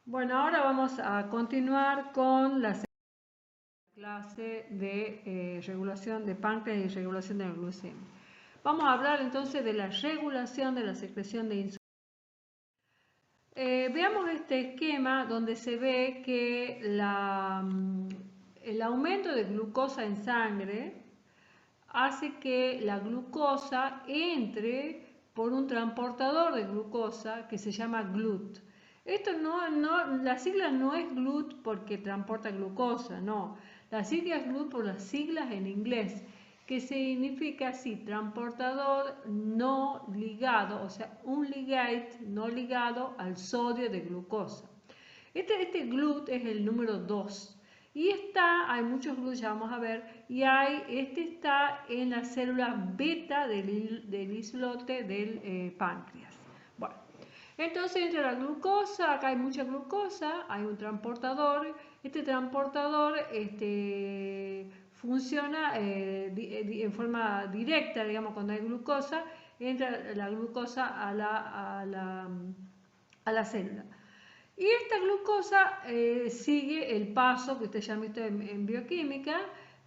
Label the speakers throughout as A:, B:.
A: Bueno, ahora vamos a continuar con la segunda clase de regulación de páncreas y regulación de la glucemia. Vamos a hablar entonces de la regulación de la secreción de insulina. Veamos este esquema donde se ve que el aumento de glucosa en sangre hace que la glucosa entre por un transportador de glucosa que se llama GLUT. La sigla no es GLUT porque transporta glucosa, no. La sigla es GLUT por las siglas en inglés, que significa así, transportador no ligado, o sea, un ligate no ligado al sodio de glucosa. Este GLUT es el número 2. Y hay muchos GLUT, ya vamos a ver, y este está en las células beta del islote del páncreas. Bueno, entonces entre la glucosa, acá hay mucha glucosa, hay un transportador, este transportador funciona en forma directa, digamos, cuando hay glucosa, entra la glucosa a la célula. Y esta glucosa sigue el paso que usted ya ha visto en bioquímica,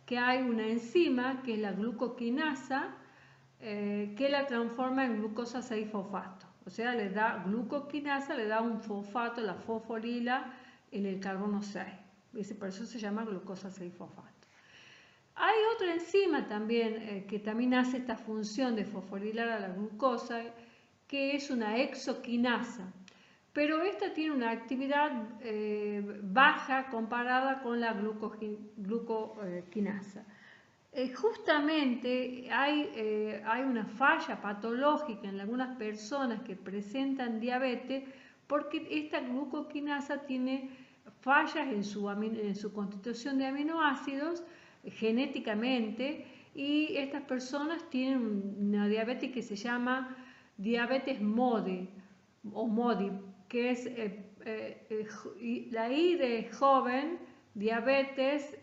A: que hay una enzima que es la glucoquinasa, que la transforma en glucosa 6-fosfato. O sea, le da glucoquinasa, le da un fosfato, la fosfolila, en el carbono 6. Por eso se llama glucosa 6-fosfato. Hay otra enzima también que también hace esta función de fosforilar a la glucosa, que es una exoquinasa. Pero esta tiene una actividad baja comparada con la glucoquinasa. Justamente hay una falla patológica en algunas personas que presentan diabetes porque esta glucoquinasa tiene fallas en su constitución de aminoácidos genéticamente, y estas personas tienen una diabetes que se llama diabetes MODI o MODI, que es la I de joven, diabetes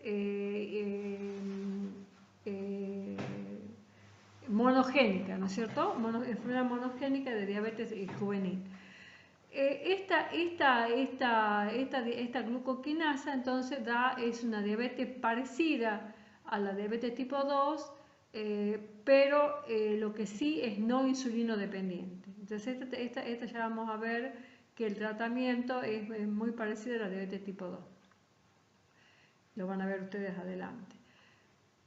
A: monogénica, ¿no es cierto? Enfermedad monogénica de diabetes juvenil. Esta glucoquinasa entonces es una diabetes parecida a la diabetes tipo 2, pero lo que sí es no insulino dependiente. Entonces esta ya vamos a ver que el tratamiento es muy parecido a la diabetes tipo 2. Lo van a ver ustedes adelante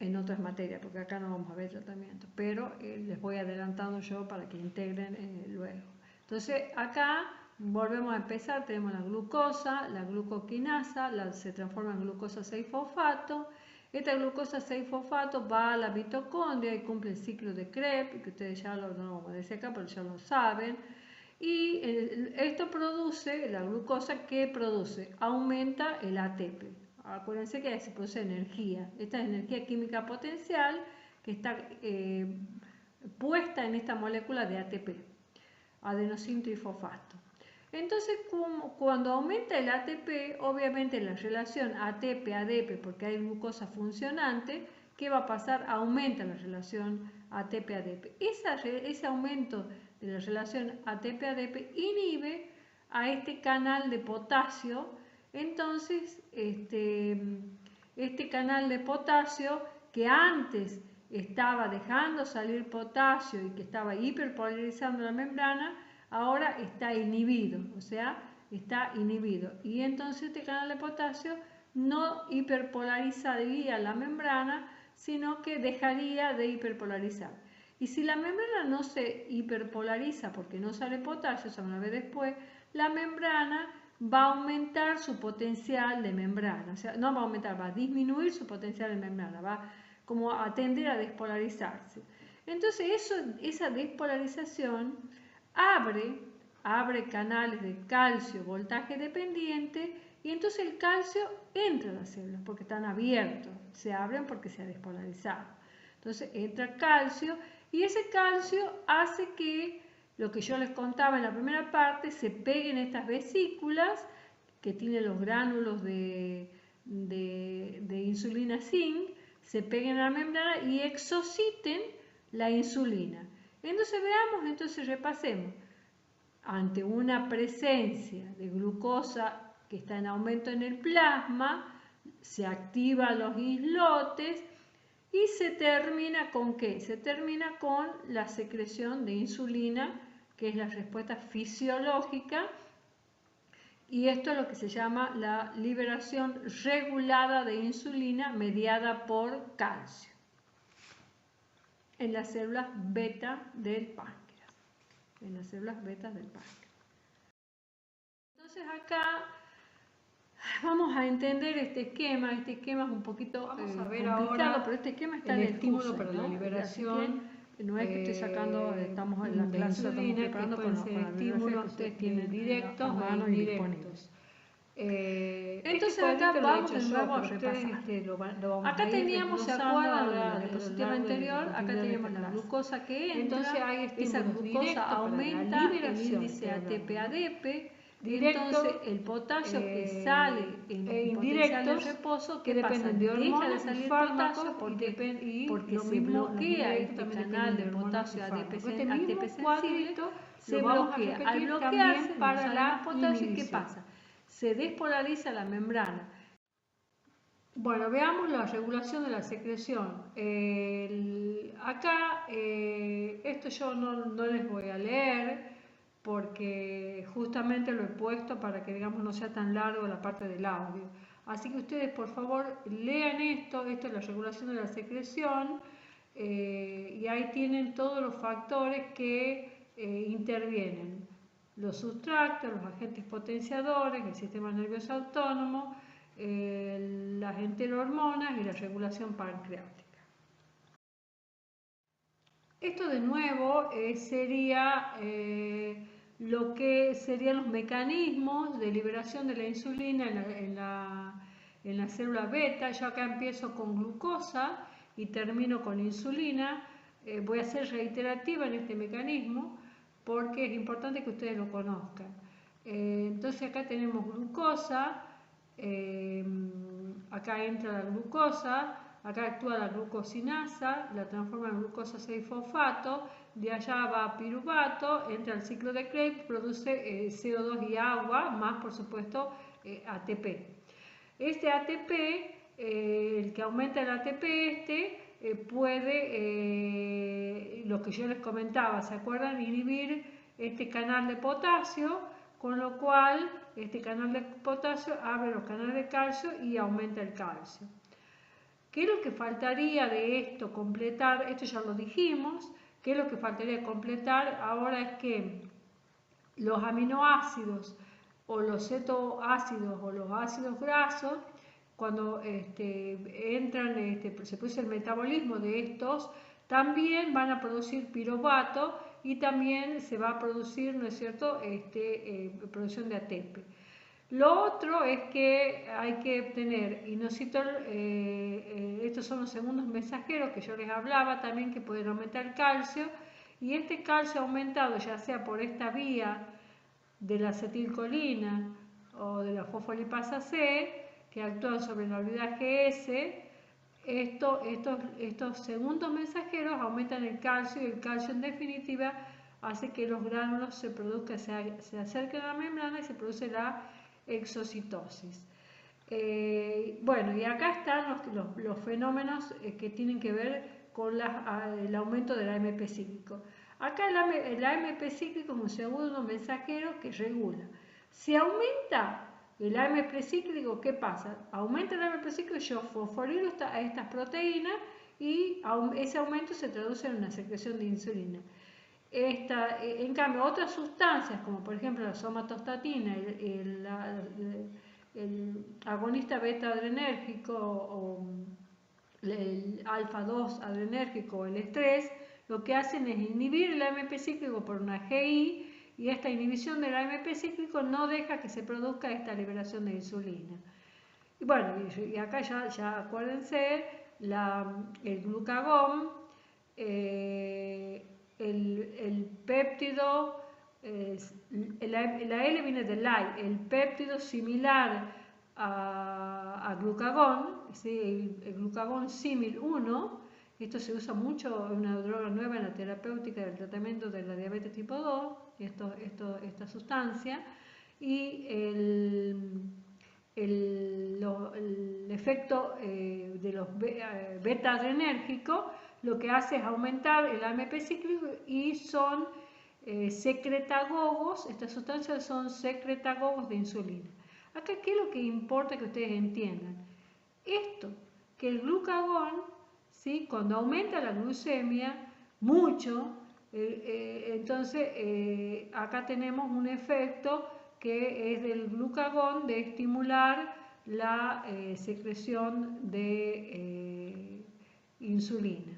A: en otras materias, porque acá no vamos a ver tratamiento, pero les voy adelantando yo para que integren luego. Entonces acá volvemos a empezar, tenemos la glucosa, la glucoquinasa, se transforma en glucosa 6-fosfato. Esta glucosa 6-fosfato va a la mitocondria y cumple el ciclo de Krebs, que ustedes ya no lo vamos a decir acá, pero ya lo saben. Y esto produce, la glucosa, ¿qué produce? Aumenta el ATP. Acuérdense que se produce energía. Esta es energía química potencial que está puesta en esta molécula de ATP, adenosín trifosfato. Entonces, cuando aumenta el ATP, obviamente la relación ATP-ADP, porque hay glucosa funcionante, ¿qué va a pasar? Aumenta la relación ATP-ADP. Ese aumento de la relación ATP-ADP inhibe a este canal de potasio. Entonces, este canal de potasio que antes estaba dejando salir potasio y que estaba hiperpolarizando la membrana, ahora está inhibido, o sea, está inhibido. Y entonces este canal de potasio no hiperpolarizaría la membrana, sino que dejaría de hiperpolarizar. Y si la membrana no se hiperpolariza porque no sale potasio, o sea, una vez después, la membrana va a aumentar su potencial de membrana. O sea, no va a aumentar, va a disminuir su potencial de membrana, va como a tender a despolarizarse. Entonces esa despolarización abre canales de calcio, voltaje dependiente, y entonces el calcio entra a las células porque están abiertos, se abren porque se ha despolarizado. Entonces entra calcio y ese calcio hace que lo que yo les contaba en la primera parte se peguen estas vesículas que tienen los gránulos de insulina zinc, se peguen a la membrana y exociten la insulina. Entonces repasemos. Ante una presencia de glucosa que está en aumento en el plasma, se activan los islotes y se termina ¿con qué? Se termina con la secreción de insulina, que es la respuesta fisiológica, y esto es lo que se llama la liberación regulada de insulina mediada por calcio en las células beta del páncreas. En las células beta del páncreas. Entonces acá vamos a entender este esquema es un poquito complicado, pero este esquema está en el estímulo para la liberación. No es que estoy sacando, estamos en la clase, estamos preparando con la bibliografía que ustedes tienen directos a mano y disponibles. Entonces acá vamos de nuevo a repasar. Acá teníamos, ¿se acuerdan de la diapositiva anterior? Acá teníamos la glucosa que entra, esa glucosa aumenta el índice ATP-ADP. Entonces el potasio que sale en potencial de reposo, ¿qué pasa? Deja de salir potasio porque se bloquea este canal de potasio ATP sensible, se bloquea. Al bloquearse no sale más potasio, ¿y qué pasa? Se despolariza la membrana. Bueno, veamos la regulación de la secreción. Acá, esto yo no les voy a leer porque justamente lo he puesto para que, digamos, no sea tan largo la parte del audio. Así que ustedes, por favor, lean esto es la regulación de la secreción, y ahí tienen todos los factores que intervienen. Los sustractos, los agentes potenciadores, el sistema nervioso autónomo, las enterohormonas y la regulación pancreática. Esto de nuevo sería lo que serían los mecanismos de liberación de la insulina en la célula beta. Yo acá empiezo con glucosa y termino con insulina. Voy a ser reiterativa en este mecanismo porque es importante que ustedes lo conozcan. Entonces acá tenemos glucosa, acá entra la glucosa, acá actúa la glucosinasa, la transforma en glucosa 6-fosfato, de allá va a piruvato, entra al ciclo de Krebs, produce CO2 y agua, más por supuesto ATP. Este ATP, el que aumenta el ATP puede, lo que yo les comentaba, ¿se acuerdan? Inhibir este canal de potasio, con lo cual este canal de potasio abre los canales de calcio y aumenta el calcio. ¿Qué es lo que faltaría de esto completar? Esto ya lo dijimos. ¿Qué es lo que faltaría completar? Ahora es que los aminoácidos o los cetoácidos o los ácidos grasos, cuando entran, se produce el metabolismo de estos, también van a producir piruvato y también se va a producir, ¿no es cierto?, producción de ATP. Lo otro es que hay que obtener inositol, estos son los segundos mensajeros que yo les hablaba también, que pueden aumentar el calcio, y este calcio aumentado ya sea por esta vía de la acetilcolina o de la fosfolipasa C, que actúan sobre la olvidaje S, estos segundos mensajeros aumentan el calcio, y el calcio en definitiva hace que los gránulos se produzcan, se acerquen a la membrana y se produce la exocitosis. Bueno, y acá están los fenómenos que tienen que ver con el aumento del AMP cíclico. Acá el AMP cíclico es un segundo mensajero que regula. Si aumenta el AMP cíclico, ¿qué pasa? Aumenta el AMP cíclico, yo fosforilo estas proteínas y ese aumento se traduce en una secreción de insulina. En cambio, otras sustancias, como por ejemplo la somatostatina, el agonista beta adrenérgico o el alfa 2 adrenérgico o el estrés, lo que hacen es inhibir el AMP cíclico por una GI, y esta inhibición del AMP cíclico no deja que se produzca esta liberación de insulina. Y bueno, y acá ya acuérdense, el glucagón, el péptido, la L viene de LAI, el péptido similar a glucagón, ¿sí? El glucagón símil 1, esto se usa mucho, es una droga nueva en la terapéutica del tratamiento de la diabetes tipo 2, esta sustancia, y efecto de los beta adrenérgicos, lo que hace es aumentar el AMP cíclico y son secretagogos, estas sustancias son secretagogos de insulina. Acá, ¿qué es lo que importa que ustedes entiendan? Esto, que el glucagón, ¿sí? Cuando aumenta la glucemia mucho, entonces acá tenemos un efecto que es del glucagón de estimular la secreción de insulina.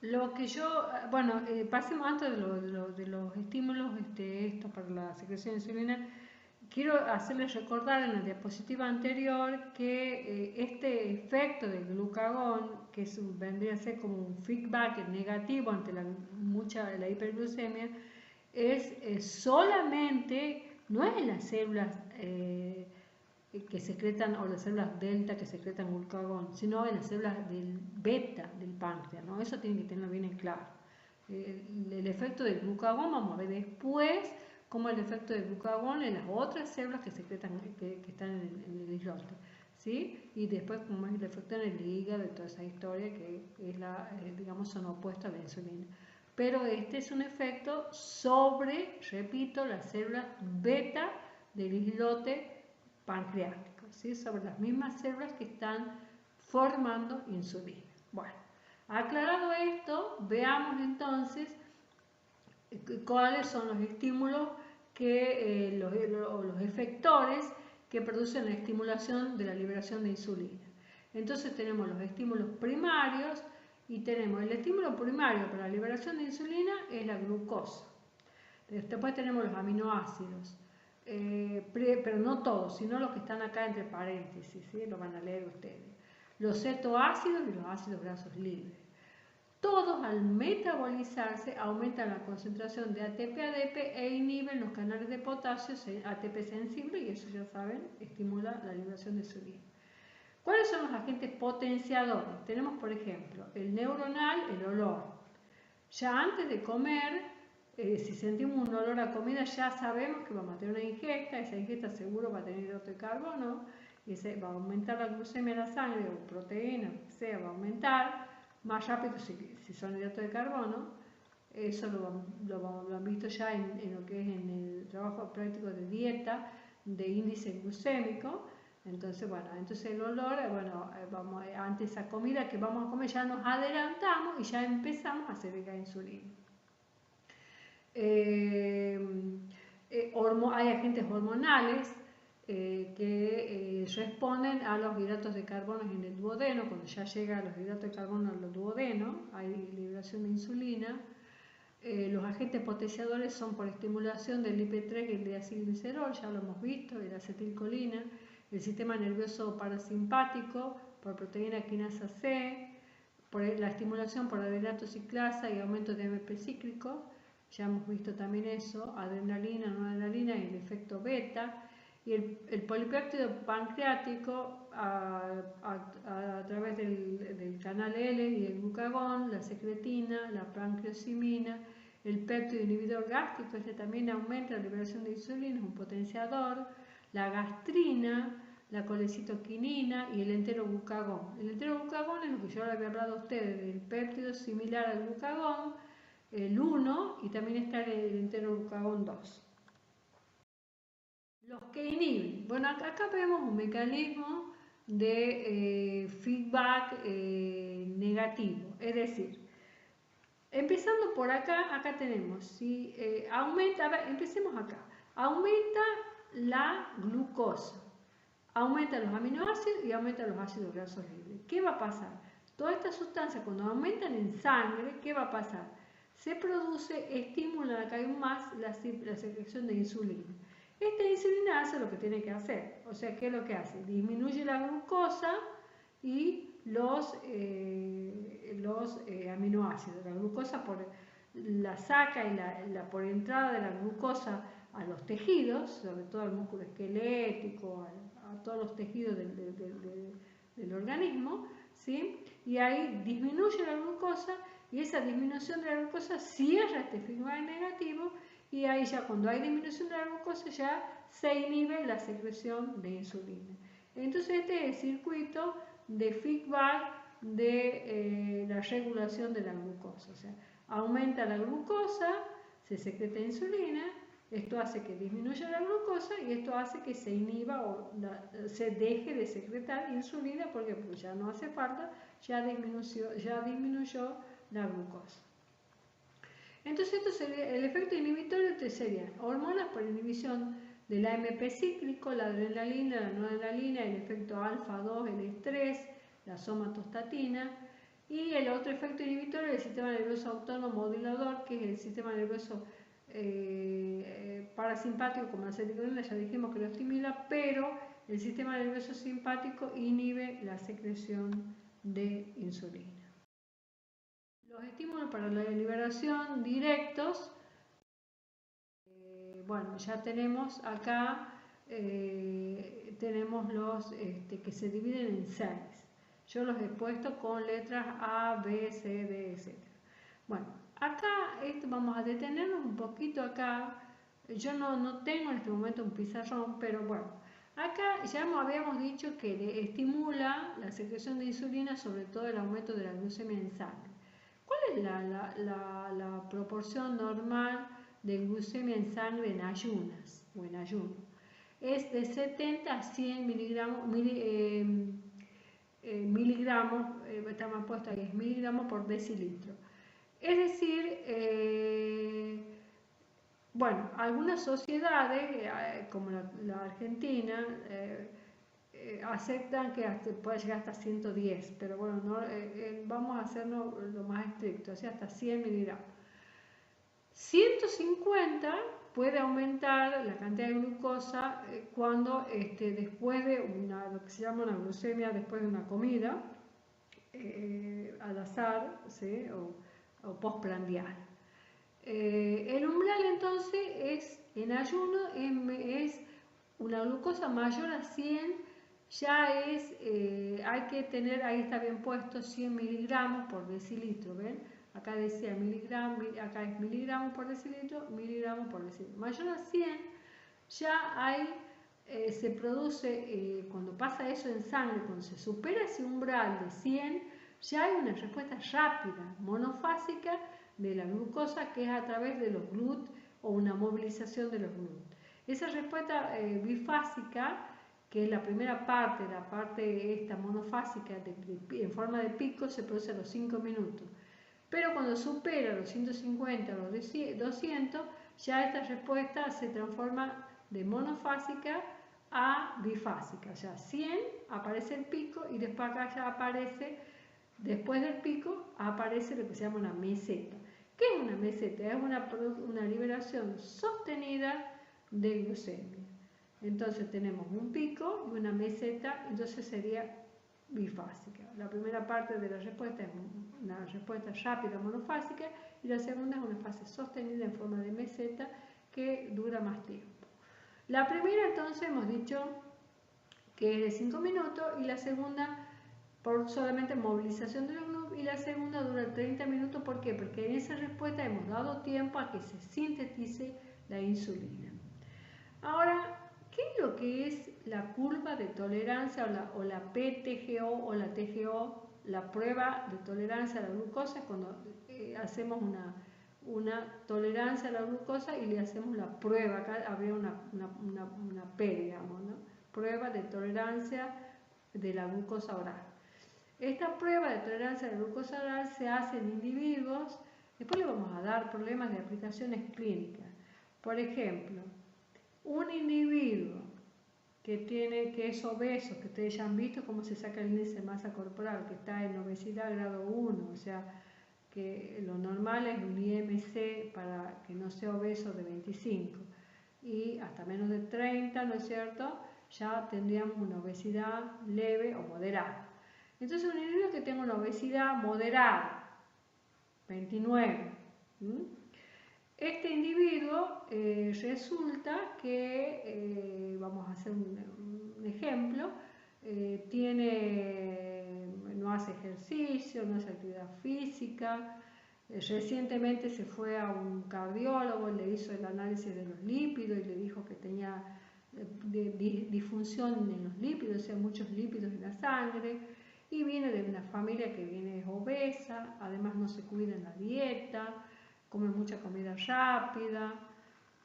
A: Lo que yo, bueno, pasemos antes de los estímulos, esto para la secreción de insulina. Quiero hacerles recordar en la diapositiva anterior que este efecto del glucagón, que vendría a ser como un feedback negativo ante la hiperglucemia, es solamente, no es en las células que secretan, o las células delta que secretan glucagón, sino en las células del beta del páncreas, ¿no? Eso tiene que tenerlo bien en claro. El efecto del glucagón, vamos a ver después cómo el efecto del glucagón en las otras células que secretan, que están en el islote, ¿sí? Y después cómo es el efecto en el hígado y toda esa historia que es digamos, son opuestos a la insulina. Pero este es un efecto sobre, repito, las células beta del islote pancreático, ¿sí? Sobre las mismas células que están formando insulina. Bueno, aclarado esto, veamos entonces cuáles son los estímulos que los efectores que producen la estimulación de la liberación de insulina. Entonces tenemos los estímulos primarios y tenemos el estímulo primario para la liberación de insulina es la glucosa. Después tenemos los aminoácidos. Pero no todos, sino los que están acá entre paréntesis, ¿sí? Lo van a leer ustedes. Los cetoácidos y los ácidos grasos libres. Todos al metabolizarse aumentan la concentración de ATP-ADP e inhiben los canales de potasio ATP sensible, y eso ya saben, estimula la liberación de insulina. ¿Cuáles son los agentes potenciadores? Tenemos, por ejemplo, el neuronal, el olor. Ya antes de comer, si sentimos un olor a comida, ya sabemos que vamos a tener una ingesta. Esa ingesta seguro va a tener hidrato de carbono, y va a aumentar la glucemia en la sangre, o proteína, lo que sea, va a aumentar más rápido si son hidratos de carbono. Eso lo han visto ya en lo que es en el trabajo práctico de dieta, de índice glucémico. Entonces, bueno, entonces el olor, bueno, ante esa comida que vamos a comer ya nos adelantamos y ya empezamos a segregar insulina. Hay agentes hormonales que responden a los hidratos de carbono en el duodeno. Cuando ya llega los hidratos de carbono al duodeno, hay liberación de insulina. Los agentes potenciadores son por estimulación del IP3 y el diacilglicerol, ya lo hemos visto, y la acetilcolina. El sistema nervioso parasimpático por proteína quinasa C, por la estimulación por adrenalato ciclasa y aumento de AMP cíclico. Ya hemos visto también eso, adrenalina, no adrenalina y el efecto beta. Y el polipéptido pancreático a través del canal L y el glucagón, la secretina, la pancreosimina, el péptido inhibidor gástrico, este también aumenta la liberación de insulina, es un potenciador, la gastrina, la colecitoquinina y el enteroglucagón. El enteroglucagón es lo que yo le había hablado a ustedes, del péptido similar al glucagón, el 1, y también está el enteroglucagón 2. Los que inhiben. Bueno, acá vemos un mecanismo de feedback negativo, es decir, empezando por acá tenemos, si aumenta, a ver, empecemos acá, aumenta la glucosa, aumenta los aminoácidos y aumenta los ácidos grasos libres. ¿Qué va a pasar? Todas estas sustancias cuando aumentan en sangre, ¿qué va a pasar? Se produce, estimulan acá aún más la secreción de insulina. Esta insulina hace lo que tiene que hacer, o sea, ¿qué es lo que hace? Disminuye la glucosa y los aminoácidos. La glucosa la saca y por entrada de la glucosa a los tejidos, sobre todo al músculo esquelético, a todos los tejidos del organismo, ¿sí? Y ahí disminuye la glucosa y esa disminución de la glucosa cierra este feedback negativo y ahí ya cuando hay disminución de la glucosa ya se inhibe la secreción de insulina. Entonces este es el circuito de feedback de la regulación de la glucosa. O sea, aumenta la glucosa, se secreta insulina, esto hace que disminuya la glucosa y esto hace que se inhiba o se deje de secretar insulina porque pues ya no hace falta, ya disminuyó la glucosa. Entonces esto sería, el efecto inhibitorio sería hormonas por inhibición del AMP cíclico, la adrenalina, la noradrenalina, el efecto alfa-2, el estrés, la somatostatina, y el otro efecto inhibitorio del sistema nervioso autónomo modulador, que es el sistema nervioso parasimpático, como la aceticolina, ya dijimos que lo estimula, pero el sistema nervioso simpático inhibe la secreción de insulina. Los estímulos para la liberación directos, bueno, ya tenemos acá, tenemos los que se dividen en 6. Yo los he puesto con letras A, B, C, D, etc. Bueno, acá vamos a detenernos un poquito acá. Yo no tengo en este momento un pizarrón, pero bueno, acá ya habíamos dicho que estimula la secreción de insulina, sobre todo el aumento de la glucemia en sangre. ¿Cuál es la proporción normal de glucemia en sangre en ayunas o en ayuno? Es de 70 a 100 miligramos, está más puesto ahí, es miligramos por decilitro. Es decir, bueno, algunas sociedades, como la Argentina, aceptan que puede llegar hasta 110, pero bueno, vamos a hacerlo lo más estricto, o sea, hasta 100 miligramos. 150 puede aumentar la cantidad de glucosa cuando después de lo que se llama una glucemia después de una comida, al azar, ¿sí? o postprandial. El umbral entonces en ayuno es una glucosa mayor a 100, ya hay que tener, ahí está bien puesto, 100 miligramos por decilitro, ¿ven? Acá decía miligramos, acá es miligramos por decilitro, miligramos por decilitro. Mayor a 100, ya hay, se produce, cuando pasa eso en sangre, cuando se supera ese umbral de 100, ya hay una respuesta rápida, monofásica de la glucosa, que es a través de los GLUT o una movilización de los GLUT. Esa respuesta bifásica, que es la primera parte, la parte esta monofásica en forma de pico, se produce a los 5 minutos. Pero cuando supera los 150 o los 200, ya esta respuesta se transforma de monofásica a bifásica. O sea, 100 aparece el pico y después acá ya aparece, después del pico, aparece lo que se llama una meseta. ¿Qué es una meseta? Es una liberación sostenida de glucemia. Entonces tenemos un pico y una meseta, entonces sería bifásica. La primera parte de la respuesta es una respuesta rápida monofásica y la segunda es una fase sostenida en forma de meseta que dura más tiempo. La primera entonces hemos dicho que es de 5 minutos y la segunda por solamente movilización de los GLUT y la segunda dura 30 minutos. ¿Por qué? Porque en esa respuesta hemos dado tiempo a que se sintetice la insulina. Ahora, ¿qué es lo que es la curva de tolerancia o la PTGO o la TGO? La prueba de tolerancia a la glucosa es cuando hacemos una tolerancia a la glucosa y le hacemos la prueba. Acá habría una P, digamos, ¿no? Prueba de tolerancia de la glucosa oral. Esta prueba de tolerancia a la glucosa oral se hace en individuos. Después le vamos a dar problemas de aplicaciones clínicas. Por ejemplo, un individuo que es obeso, que ustedes ya han visto cómo se saca el índice de masa corporal, que está en obesidad grado 1, o sea, que lo normal es un IMC para que no sea obeso de 25 y hasta menos de 30, ¿no es cierto? Ya tendríamos una obesidad leve o moderada. Entonces un individuo que tenga una obesidad moderada, 29, este individuo resulta que, vamos a hacer un ejemplo, no hace ejercicio, no hace actividad física, Recientemente se fue a un cardiólogo, le hizo el análisis de los lípidos y le dijo que tenía disfunción en los lípidos, o sea, muchos lípidos en la sangre, y viene de una familia que viene obesa, además no se cuida en la dieta, come mucha comida rápida,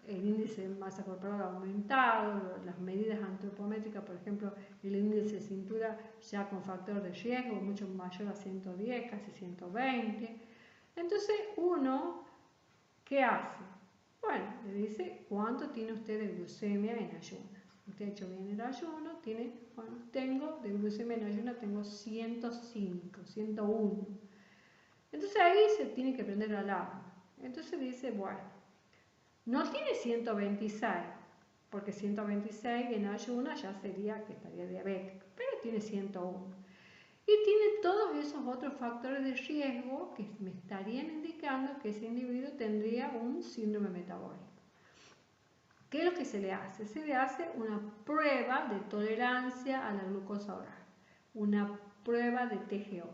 A: el índice de masa corporal ha aumentado, las medidas antropométricas, por ejemplo, el índice de cintura ya con factor de riesgo mucho mayor a 110, casi 120. Entonces uno, ¿qué hace? Bueno, le dice, ¿cuánto tiene usted de glucemia en ayunas? Usted ha hecho bien el ayuno, tiene, bueno, tengo de glucemia en ayunas, tengo 105, 101. Entonces ahí se tiene que prender la alarma. Entonces dice, bueno, no tiene 126, porque 126 en ayunas ya sería que estaría diabético, pero tiene 101. Y tiene todos esos otros factores de riesgo que me estarían indicando que ese individuo tendría un síndrome metabólico. ¿Qué es lo que se le hace? Se le hace una prueba de tolerancia a la glucosa oral, una prueba de TGO.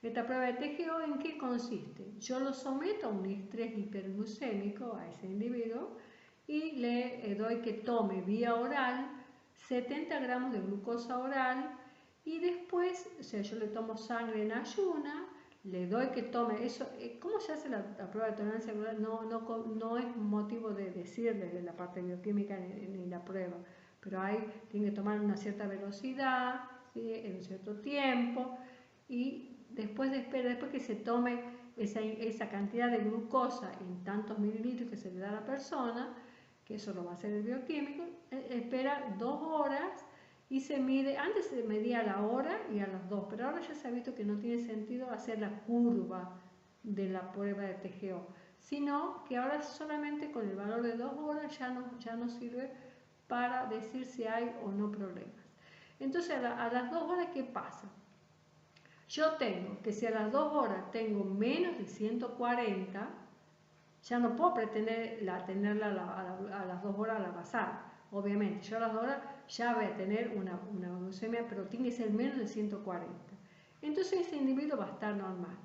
A: Esta prueba de TGO, ¿en qué consiste? Yo lo someto a un estrés hiperglucémico a ese individuo y le doy que tome vía oral 70 gramos de glucosa oral y después, o sea, yo le tomo sangre en ayuna, le doy que tome eso. ¿Cómo se hace la prueba de tolerancia oral? No es motivo de decirles de la parte bioquímica ni la prueba, pero tiene que tomar una cierta velocidad, ¿sí? En un cierto tiempo, y después que se tome esa cantidad de glucosa en tantos mililitros que se le da a la persona, que eso lo va a hacer el bioquímico, espera 2 horas y se mide. Antes se medía a la hora y a las 2, pero ahora ya se ha visto que no tiene sentido hacer la curva de la prueba de TGO, sino que ahora solamente con el valor de 2 horas ya no sirve para decir si hay o no problemas. Entonces a las 2 horas, ¿qué pasa? Yo tengo que si a las 2 horas tengo menos de 140, ya no puedo pretender tenerla a las 2 horas a la basal. Obviamente, yo a las 2 horas ya voy a tener una glucemia, pero tiene que ser menos de 140. Entonces ese individuo va a estar normal.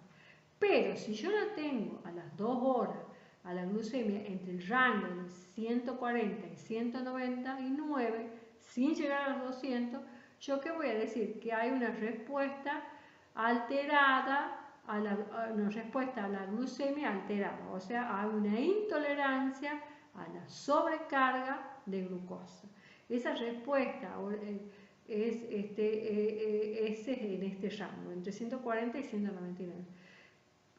A: Pero si yo la tengo a las 2 horas a la glucemia entre el rango de 140 y 199, sin llegar a los 200, ¿yo qué voy a decir? Que hay una respuesta alterada, una respuesta a la glucemia alterada, o sea, hay una intolerancia a la sobrecarga de glucosa. Esa respuesta es en este rango, entre 140 y 199.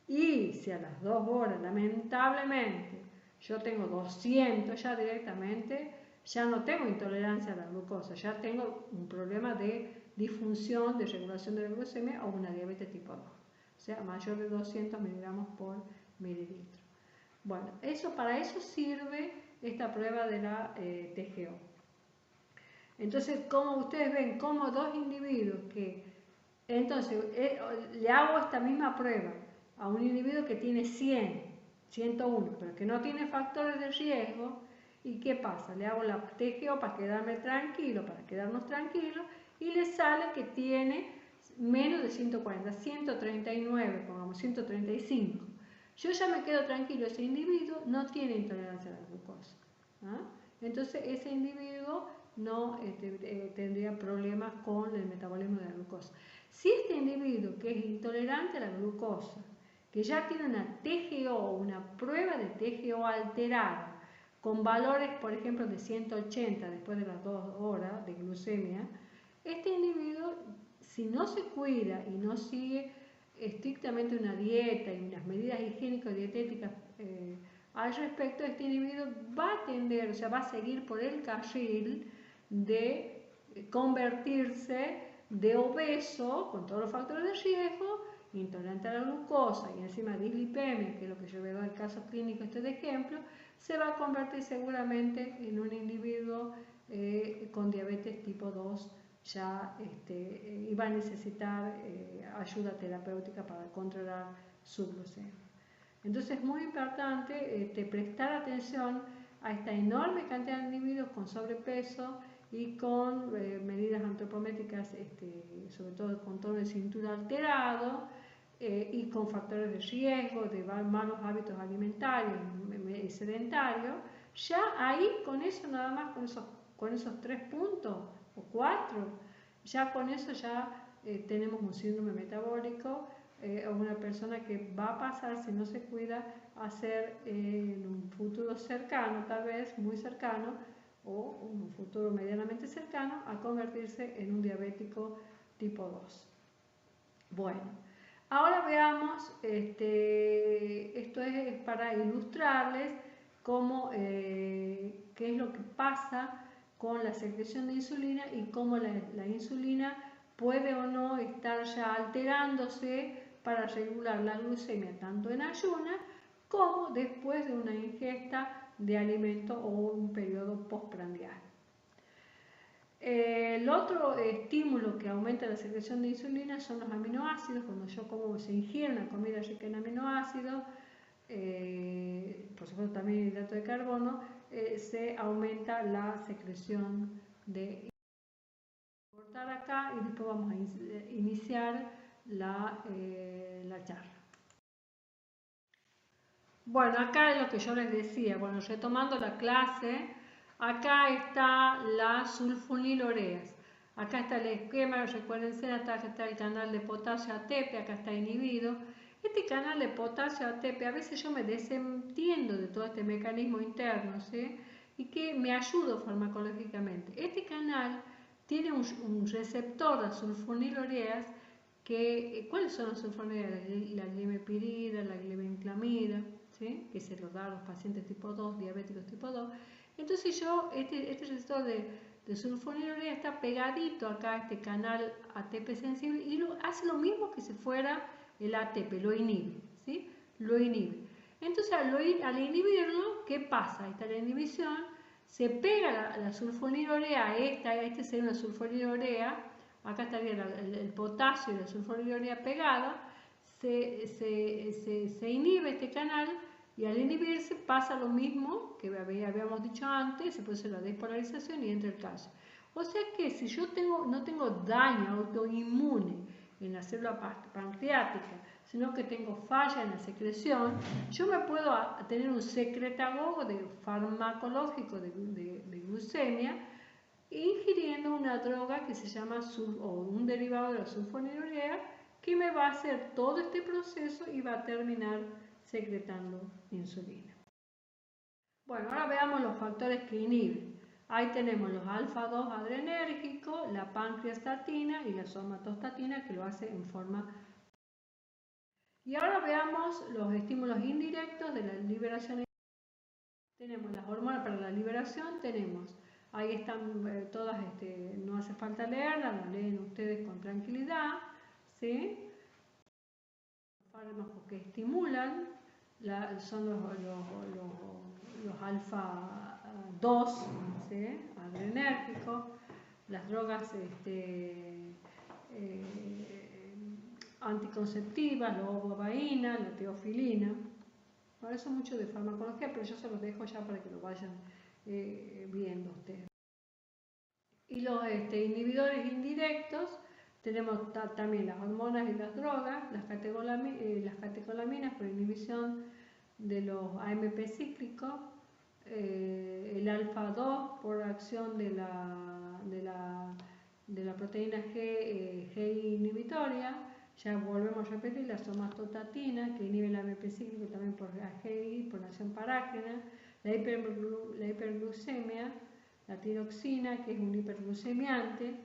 A: Y si a las 2 horas, lamentablemente, yo tengo 200 ya directamente, ya no tengo intolerancia a la glucosa, ya tengo un problema de disfunción de regulación de la glucemia o una diabetes tipo 2, o sea, mayor de 200 miligramos por mililitro. Bueno, para eso sirve esta prueba de la TGO. Entonces, como ustedes ven, como dos individuos que, entonces, le hago esta misma prueba a un individuo que tiene 100, 101, pero que no tiene factores de riesgo, ¿y qué pasa? Le hago la TGO para quedarnos tranquilos, y le sale que tiene menos de 140, 139, pongamos 135. Yo ya me quedo tranquilo, ese individuo no tiene intolerancia a la glucosa. Entonces ese individuo no tendría problemas con el metabolismo de la glucosa. Si este individuo que es intolerante a la glucosa, que ya tiene una TGO, una prueba de TGO alterada, con valores, por ejemplo, de 180 después de las 2 horas de glucemia, este individuo, si no se cuida y no sigue estrictamente una dieta y unas medidas higiénico-dietéticas al respecto, este individuo va a tender, o sea, va a seguir por el carril de convertirse de obeso, con todos los factores de riesgo, intolerante a la glucosa y encima dislipemia, que es lo que yo veo en el caso clínico de ejemplo, se va a convertir seguramente en un individuo con diabetes tipo 2 ya y va a necesitar ayuda terapéutica para controlar su glucemia. Entonces es muy importante prestar atención a esta enorme cantidad de individuos con sobrepeso y con medidas antropométricas, sobre todo el control de cintura alterado, y con factores de riesgo, de malos hábitos alimentarios y sedentarios, ya ahí con eso nada más, con esos 3 puntos o 4, ya con eso ya tenemos un síndrome metabólico o una persona que va a pasar, si no se cuida, a ser en un futuro cercano, tal vez muy cercano, o en un futuro medianamente cercano, a convertirse en un diabético tipo 2. Bueno, ahora veamos, esto es para ilustrarles cómo, qué es lo que pasa con la secreción de insulina y cómo la insulina puede o no estar ya alterándose para regular la glucemia tanto en ayunas como después de una ingesta de alimento o un periodo postprandial. El otro estímulo que aumenta la secreción de insulina son los aminoácidos. Cuando yo como, se ingiere una comida rica en aminoácidos, por supuesto también hidrato de carbono, se aumenta la secreción de insulina. Voy a cortar acá y después vamos a iniciar la charla. Bueno, acá es lo que yo les decía, bueno, retomando la clase, acá está las sulfonilureas. Acá está el esquema, recuérdense, acá está el canal de potasio ATP, acá está inhibido. Este canal de potasio ATP, a veces yo me desentiendo de todo este mecanismo interno, ¿sí? Y que me ayuda farmacológicamente. Este canal tiene un receptor de sulfonilureas que, ¿cuáles son las sulfonilureas? La glimepirida, la glibenclamida, ¿sí? Que se lo da a los pacientes tipo 2, diabéticos tipo 2. Entonces yo, este receptor de sulfonilurea está pegadito acá a este canal ATP sensible y hace lo mismo que si fuera el ATP, lo inhibe, ¿sí? Lo inhibe. Entonces al inhibirlo, ¿qué pasa? Ahí está la inhibición, se pega la sulfonilurea, esta sería una sulfonilurea, acá estaría el potasio y la sulfonilurea pegada, se inhibe este canal y al inhibirse pasa lo mismo que habíamos dicho antes, se produce la despolarización y entra el calcio. O sea que si yo no tengo daño autoinmune en la célula pancreática, sino que tengo falla en la secreción, yo me puedo tener un secretagogo farmacológico de glucemia ingiriendo una droga que se llama un derivado de la sulfonilurea que me va a hacer todo este proceso y va a terminar secretando insulina. Bueno, ahora veamos los factores que inhiben. Ahí tenemos los alfa-2 adrenérgicos, la pancreastatina y la somatostatina que lo hace en forma. Y ahora veamos los estímulos indirectos de la liberación. Tenemos las hormonas para la liberación, ahí están todas, no hace falta leerlas, las leen ustedes con tranquilidad, ¿sí? Los fármacos que estimulan son los alfa-2, ¿sí? Adrenérgicos, las drogas anticonceptivas, la ovovaína, la teofilina. Ahora eso mucho de farmacología, pero yo se los dejo ya para que lo vayan viendo ustedes. Y los inhibidores indirectos, tenemos también las hormonas y las drogas, las catecolaminas por inhibición de los AMP cíclicos, el alfa-2 por acción de la proteína G inhibitoria. Ya volvemos a repetir, la somatostatina, que inhibe el AMP cíclico también por AGI, por acción parágena, la hiperglucemia, la tiroxina, que es un hiperglucemiante.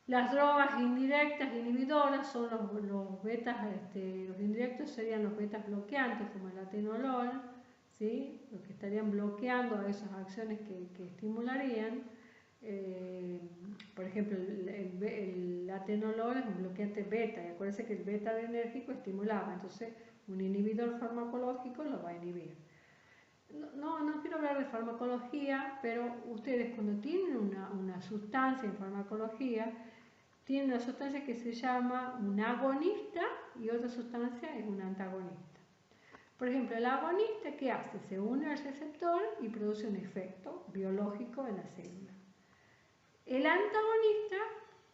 A: Las drogas indirectas inhibidoras son los betas, los indirectos serían los betas bloqueantes, como el atenolol, ¿sí? Los que estarían bloqueando esas acciones que estimularían. Por ejemplo, el atenolol es un bloqueante beta, y acuérdense que el beta adrenérgico estimulaba, entonces un inhibidor farmacológico lo va a inhibir. No quiero hablar de farmacología, pero ustedes cuando tienen una sustancia en farmacología, tienen una sustancia que se llama un agonista y otra sustancia es un antagonista. Por ejemplo, el agonista, ¿qué hace? Se une al receptor y produce un efecto biológico en la célula. El antagonista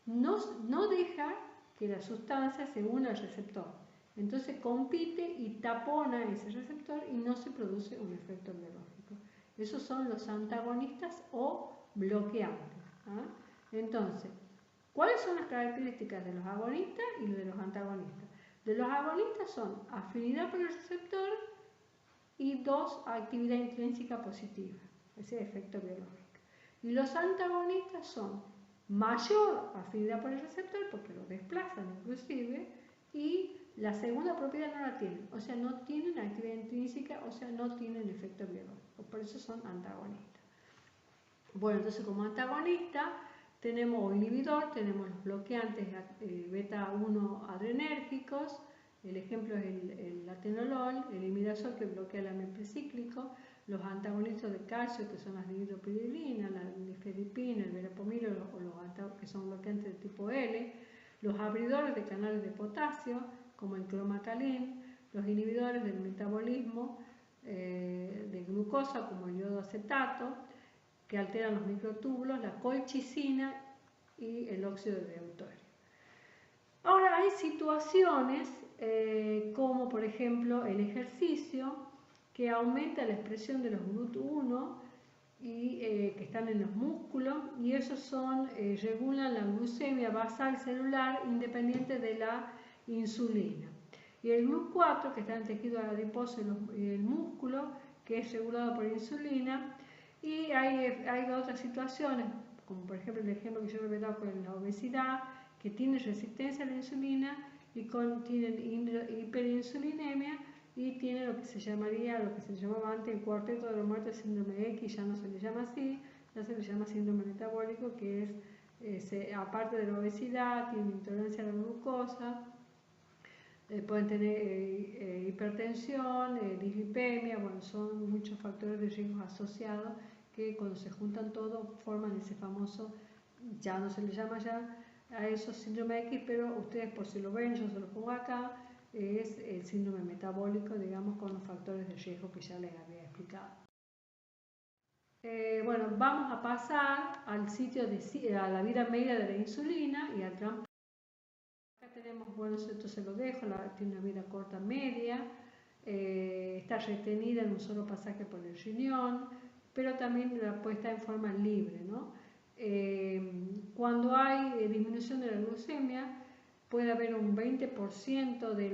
A: no deja que la sustancia se una al receptor. Entonces compite y tapona ese receptor y no se produce un efecto biológico. Esos son los antagonistas o bloqueantes. ¿Ah? Entonces, ¿cuáles son las características de los agonistas y de los antagonistas? De los agonistas son afinidad por el receptor y 2, actividad intrínseca positiva, ese efecto biológico. Y los antagonistas son mayor afinidad por el receptor, porque lo desplazan inclusive, y la segunda propiedad no la tienen, o sea, no tienen actividad intrínseca, o sea, no tienen efecto biológico, por eso son antagonistas. Bueno, entonces como antagonista tenemos, o inhibidor, tenemos los bloqueantes beta 1 adrenérgicos, el ejemplo es el atenolol, el imidazol que bloquea el AMP cíclico, los antagonistas de calcio que son las dihidropyridina, la nifedipina, el verapamil o los que son bloqueantes de tipo L, los abridores de canales de potasio como el cromacalin, los inhibidores del metabolismo de glucosa como el yodo acetato, que alteran los microtúbulos, la colchicina y el óxido de deuterio. Ahora hay situaciones como por ejemplo el ejercicio que aumenta la expresión de los GLUT1 y que están en los músculos y esos regulan la glucemia basal celular independiente de la insulina. Y el GLUT4 que está en el tejido adiposo y el músculo que es regulado por insulina. Y hay otras situaciones, como por ejemplo el ejemplo que yo he dado con la obesidad, que tiene resistencia a la insulina y tienen hiperinsulinemia y tiene lo que se llamaba antes el cuarteto de la muerte, síndrome X, ya no se le llama así, ya se le llama síndrome metabólico, que es, aparte de la obesidad, tiene intolerancia a la glucosa, pueden tener hipertensión, dislipemia, bueno, son muchos factores de riesgo asociados que cuando se juntan todos forman ese famoso, ya no se le llama ya a esos síndrome X, pero ustedes por si lo ven, yo se lo pongo acá, es el síndrome metabólico, digamos, con los factores de riesgo que ya les había explicado. Bueno, vamos a pasar al sitio a la vida media de la insulina y al transporte. Acá tenemos, bueno, esto se lo dejo, tiene una vida corta media, está retenida en un solo pasaje por el riñón, pero también la puede estar en forma libre, ¿no? Cuando hay disminución de la glucemia, puede haber un 20% de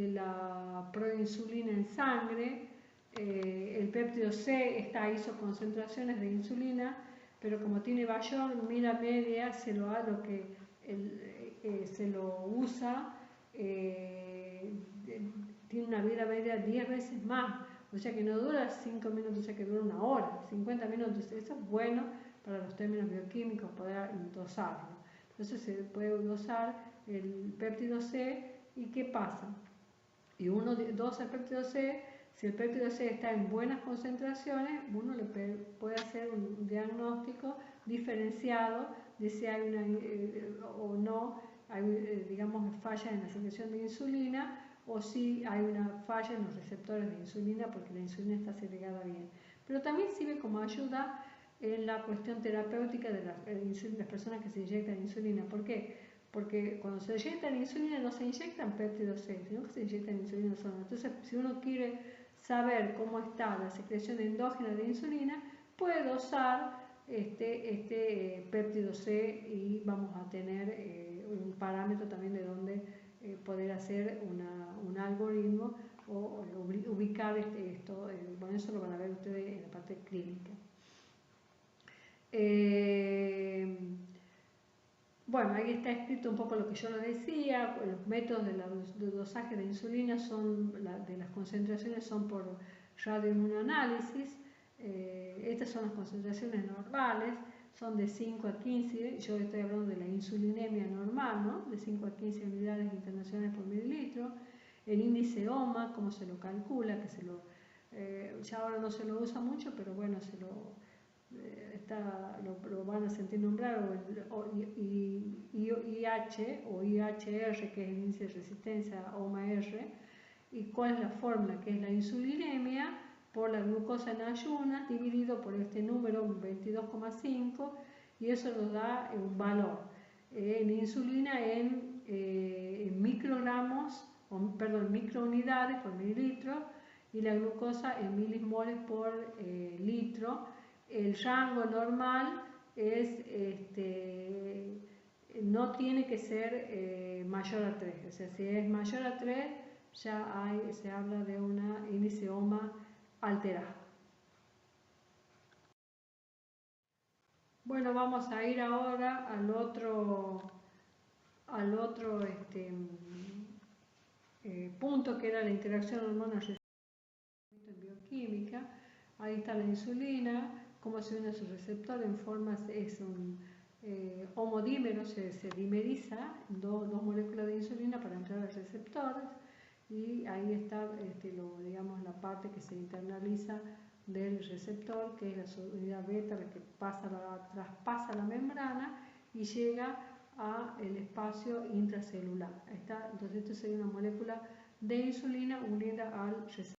A: la proinsulina en sangre, el péptido C está a isoconcentraciones de insulina, pero como tiene mayor vida media, se lo usa, tiene una vida media 10 veces más, o sea que no dura 5 minutos, o sea que dura una hora, 50 minutos. Eso es bueno para los términos bioquímicos, poder dosarlo. Entonces se puede dosar el péptido C y ¿qué pasa? Y uno dosa el péptido C, si el péptido C está en buenas concentraciones, uno le puede hacer un diagnóstico diferenciado de si hay o no, hay, digamos, fallas en la secreción de insulina o si hay una falla en los receptores de insulina porque la insulina está segregada bien. Pero también sirve como ayuda en la cuestión terapéutica de las personas que se inyectan insulina. ¿Por qué? Porque cuando se inyectan insulina no se inyectan péptido C, sino que se inyectan insulina sola. Entonces, si uno quiere saber cómo está la secreción endógena de insulina, puede dosar este péptido C y vamos a tener un parámetro también de donde poder hacer un algoritmo o ubicar esto. Bueno, eso lo van a ver ustedes en la parte clínica. Bueno, ahí está escrito un poco lo que yo les decía. Los métodos de dosaje de insulina son de las concentraciones son por radioinmunoanálisis. Estas son las concentraciones normales, son de 5 a 15, yo estoy hablando de la insulinemia normal, ¿no? De 5 a 15 unidades internacionales por mililitro. El índice OMA, cómo se lo calcula, que ya ahora no se lo usa mucho, pero bueno, lo van a sentir nombrar, o IH o IHR, que es el índice de resistencia OMA-R, y cuál es la fórmula, que es la insulinemia por la glucosa en ayunas dividido por este número 22,5, y eso nos da un valor en insulina en microgramos, microunidades por mililitro, y la glucosa en milimoles por litro. El rango normal es, no tiene que ser mayor a 3, o sea, si es mayor a 3 ya se habla de una índice OMA alterado. Bueno, vamos a ir ahora al otro punto, que era la interacción hormona-receptor en bioquímica. Ahí está la insulina, cómo se une a su receptor en formas, es un homodímero, se dimeriza dos moléculas de insulina para entrar a receptores, y ahí está digamos, la parte que se internaliza del receptor, que es la subunidad beta, la que traspasa la membrana y llega al espacio intracelular. Ahí está. Entonces esto sería una molécula de insulina unida al receptor.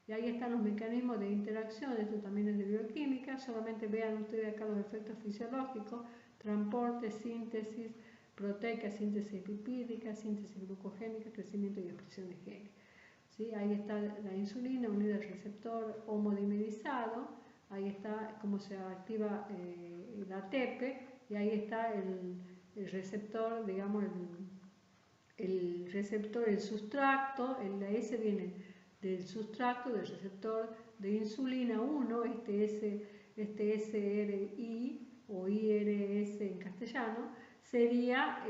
A: Y ahí están los mecanismos de interacción. Esto también es de bioquímica. Solamente vean ustedes acá los efectos fisiológicos: transporte, síntesis proteica, síntesis lipídica, síntesis glucogénica, crecimiento y expresión de genes. ¿Sí? Ahí está la insulina unida al receptor homodimerizado. Ahí está cómo se activa el ATP, y ahí está el receptor, digamos, el receptor, el sustrato. La S viene del sustrato, del receptor de insulina 1, este SRI o IRS en castellano, sería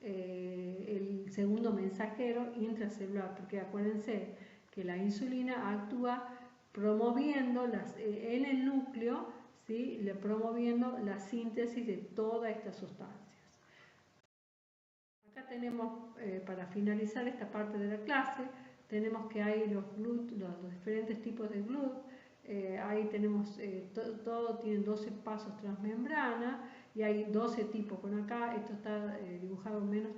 A: el segundo mensajero intracelular, porque acuérdense que la insulina actúa promoviendo en el núcleo, ¿sí? promoviendo la síntesis de todas estas sustancias. Acá tenemos, para finalizar esta parte de la clase, tenemos que hay los diferentes tipos de GLUT. Ahí tenemos, todo tienen 12 pasos transmembrana, y hay 12 tipos. Bueno, acá esto está dibujado menos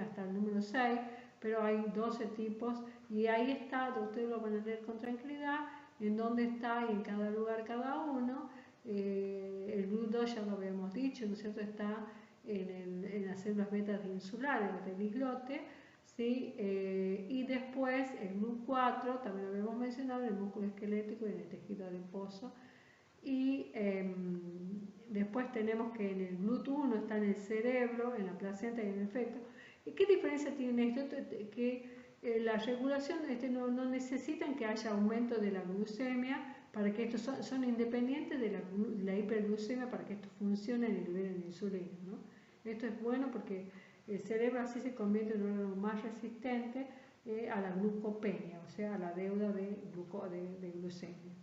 A: hasta el número 6, pero hay 12 tipos, y ahí está, ustedes lo van a leer con tranquilidad, en dónde está y en cada lugar cada uno. El GLUT2 ya lo habíamos dicho, ¿no es cierto? Está en las células beta insulares del islote, ¿sí? Y después el GLUT4, también lo habíamos mencionado, en el músculo esquelético y en el tejido adiposo. Y después tenemos que en el GLUT1 está en el cerebro, en la placenta y en el feto. ¿Y qué diferencia tiene esto? Que la regulación no necesitan que haya aumento de la glucemia, para que estos son independientes de la hiperglucemia para que esto funcione y liberen insulina, ¿no? Esto es bueno porque el cerebro así se convierte en un órgano más resistente a la glucopenia, o sea, a la deuda de glucemia.